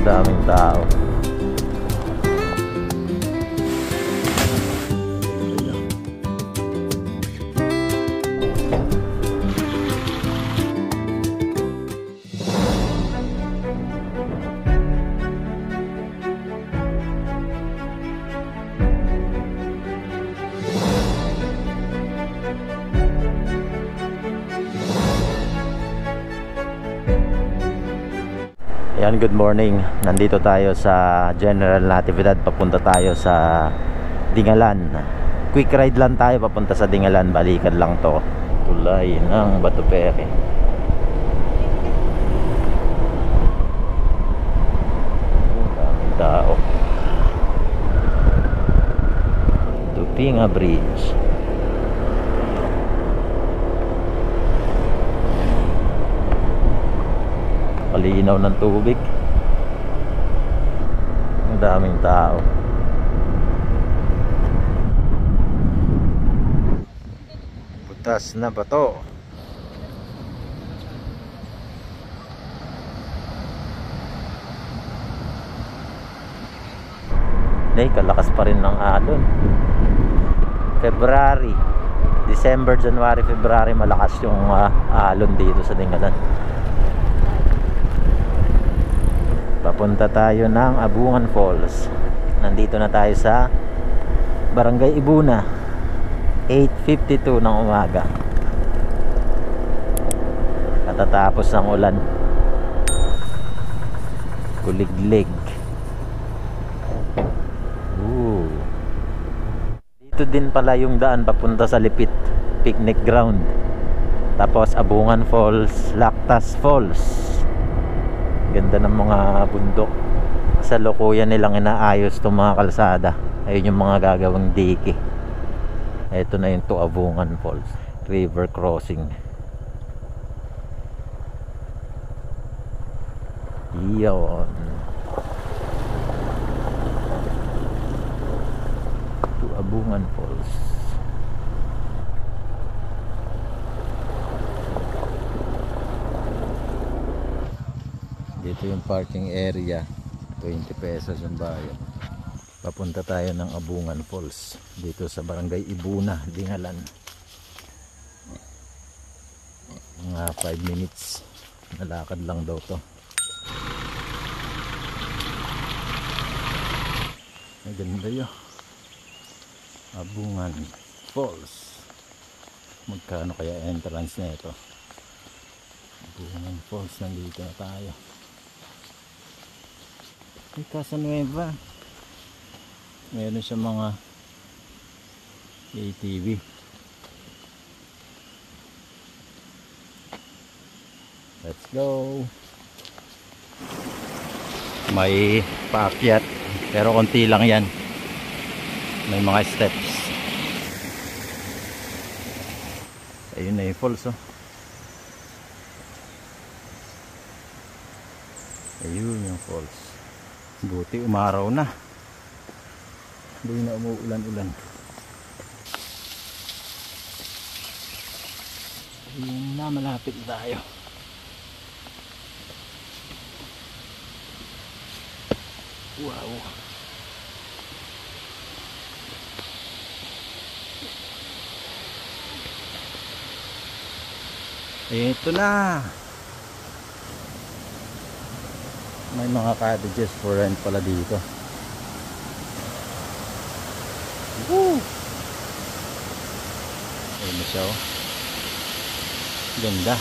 daming tao. Ayan, good morning. Nandito tayo sa General Natividad. Papunta tayo sa Dingalan. Quick ride lang tayo papunta sa Dingalan. Balikan lang to. Tulay ng Batupere. Daming tao. Tupinga Bridge. Palinaw ng tubig. Ang daming tao. Butas na bato. Kalakas pa rin ng alon. February, December, January, February, malakas yung alon dito sa Dingalan. Papunta tayo ng Abungan Falls. Nandito na tayo sa Barangay Ibuna. 8:52 ng umaga. Katatapos ng ulan. Kuliglig. Dito din pala yung daan papunta sa Lipit Picnic Ground. Tapos Abungan Falls, Lactas Falls. Ganda ng mga bundok. Sa lukuyan nilang inaayos itong mga kalsada. Ayun yung mga gagawang dike. Ito na yung Abungan Falls river crossing. Iyon Abungan Falls. Dito yung parking area, 20 pesos ang bayad. Papunta tayo ng Abungan Falls dito sa Barangay Ibuna, Dingalan. Mga 5 minutes nalakad lang daw to. Maganda yun. Abungan Falls. Magkano kaya entrance na ito? Abungan Falls, nandito na tayo. May Casa Nueva. Meron siya mga ATV. Let's go. May paakyat pero konti lang yan. May mga steps. Ayun na yung falls, oh. Ayun yung falls. Buti umaraw na. Hindi na umuulan-ulan. Ayun na, malapit tayo. Wow. Ito na. May mga cottages for rent pala dito. Woo! Ayun na siya, oh. Ganda.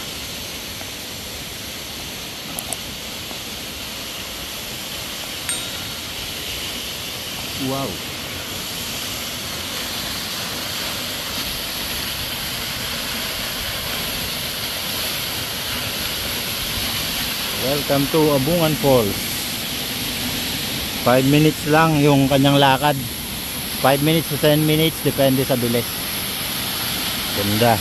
Wow. Welcome to Abungan Falls. 5 minutes lang yung kanyang lakad. 5 minutes to 10 minutes, depende sa bilis. Ganda.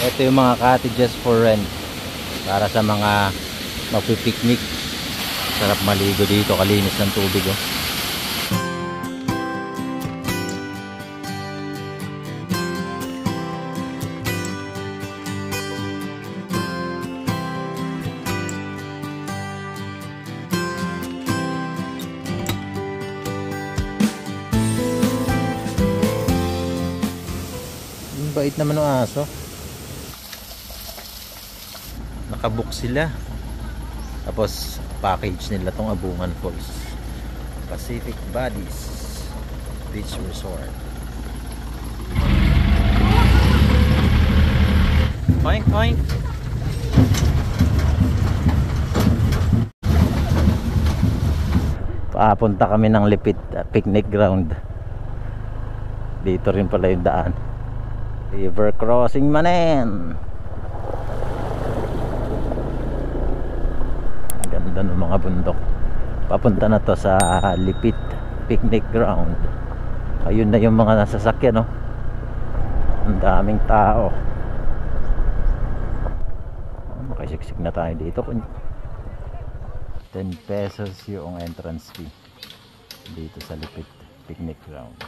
Ito yung mga cottages for rent para sa mga magpipiknik. Sarap maligo dito, kalinis ng tubig, oh. Bait naman ng aso. Nakabook sila. Tapos package nila tong Abungan Falls. Pacific Bodies Beach Resort. Oink oink. Papunta kami ng Lipit picnic ground. Dito rin pala yung daan. River crossing manen. Ang ganda ng mga bundok. Papunta na to sa Lipit picnic ground. Ayun na yung mga nasasakyan, no? Ang daming tao. Makisiksik na tayo dito. 10 pesos yung entrance fee dito sa Lipit picnic ground.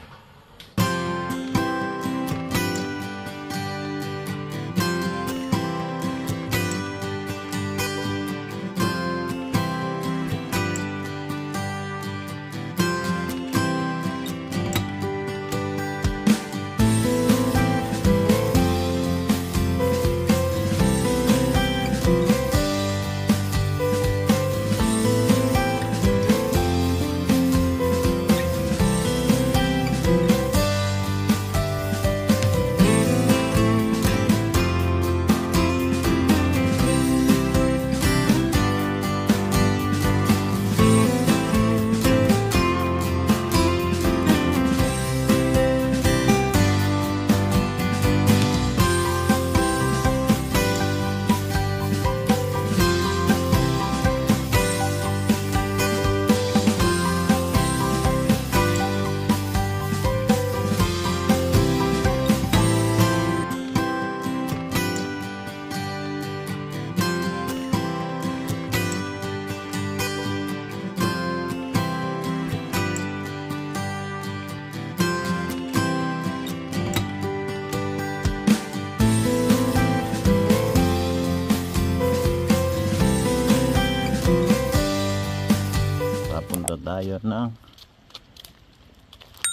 Tayo ng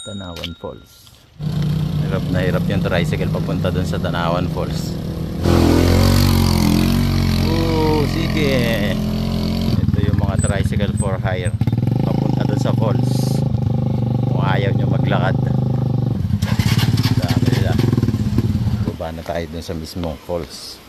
Tanawan Falls. Hirap na hirap yung tricycle papunta dun sa Tanawan Falls. Sige. Ito yung mga tricycle for hire papunta dun sa falls. Kung ayaw nyo maglakad, dami nila. Baba na tayo dun sa mismong falls.